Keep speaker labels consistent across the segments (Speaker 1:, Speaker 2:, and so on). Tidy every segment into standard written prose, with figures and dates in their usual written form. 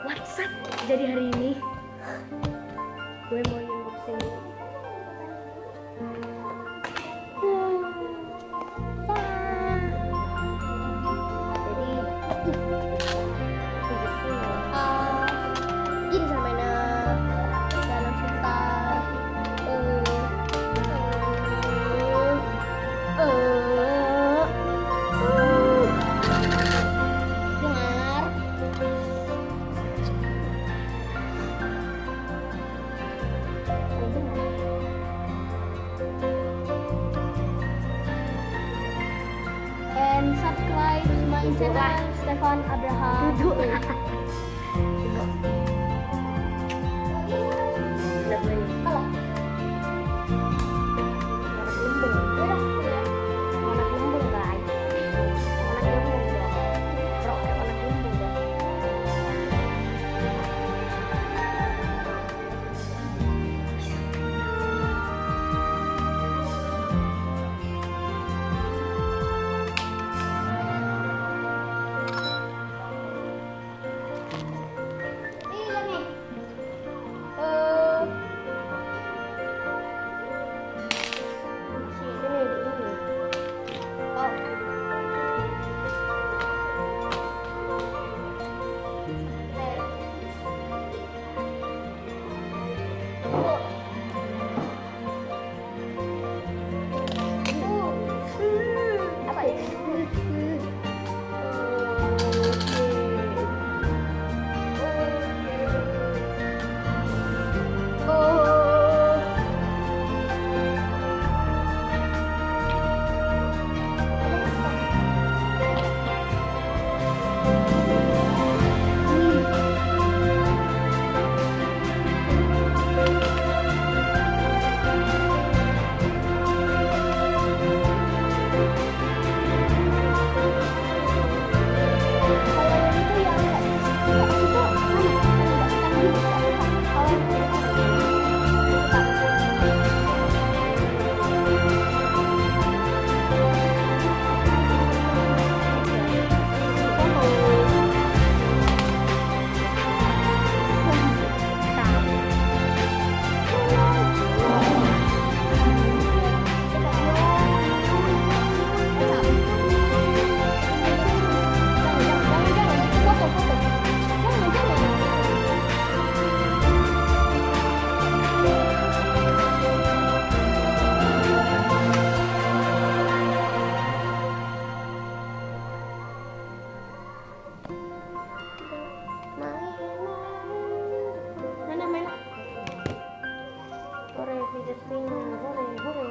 Speaker 1: WhatsApp. Jadi hari ini gue mau unboxing.
Speaker 2: Jadi ini sama dalam sebentar. And subscribe to my channel Stefan Abraham.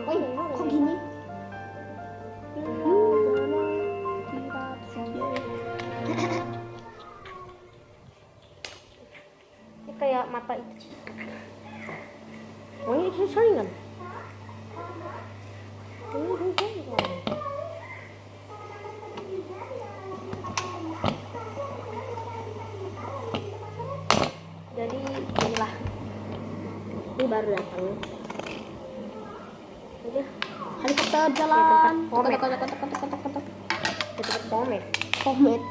Speaker 2: Kalau kok gini?
Speaker 1: Ini kayak mata itu. Oh, ini saringan. Jadi inilah, ini baru datang. Udah,
Speaker 2: Helikopter jalan.
Speaker 1: tempat pomade.
Speaker 2: Pomade.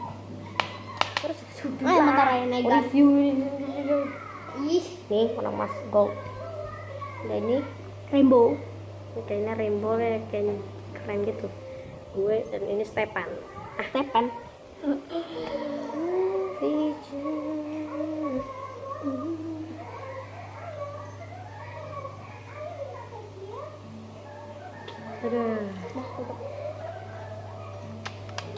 Speaker 1: Terus
Speaker 2: Bentar ya naik gas.
Speaker 1: review.
Speaker 2: Ih,
Speaker 1: Nih warna emas gold. Dan ini
Speaker 2: rainbow.
Speaker 1: kayaknya rainbow kayak keren gitu. Gue dan ini Stepan.
Speaker 2: Stepan.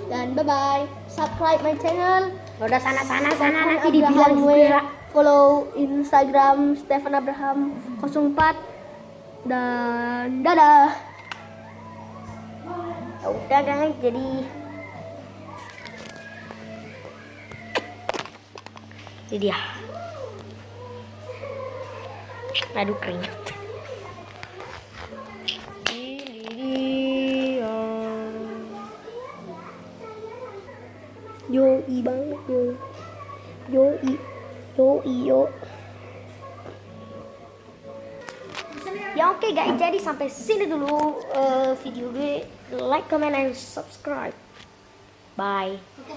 Speaker 2: Dan bye bye. Subscribe my channel.
Speaker 1: Udah sana nanti
Speaker 2: Stefan
Speaker 1: dibilang
Speaker 2: Abraham
Speaker 1: juga.
Speaker 2: Follow Instagram Stefan Abraham 04. Dan dadah.
Speaker 1: Ya udah guys, jadi ini dia. Aduh keringat. Ini dia.
Speaker 2: Yoi banget yo. Yo.
Speaker 1: Ya oke guys, jadi sampai sini dulu video gue. Like, comment, and subscribe. Bye.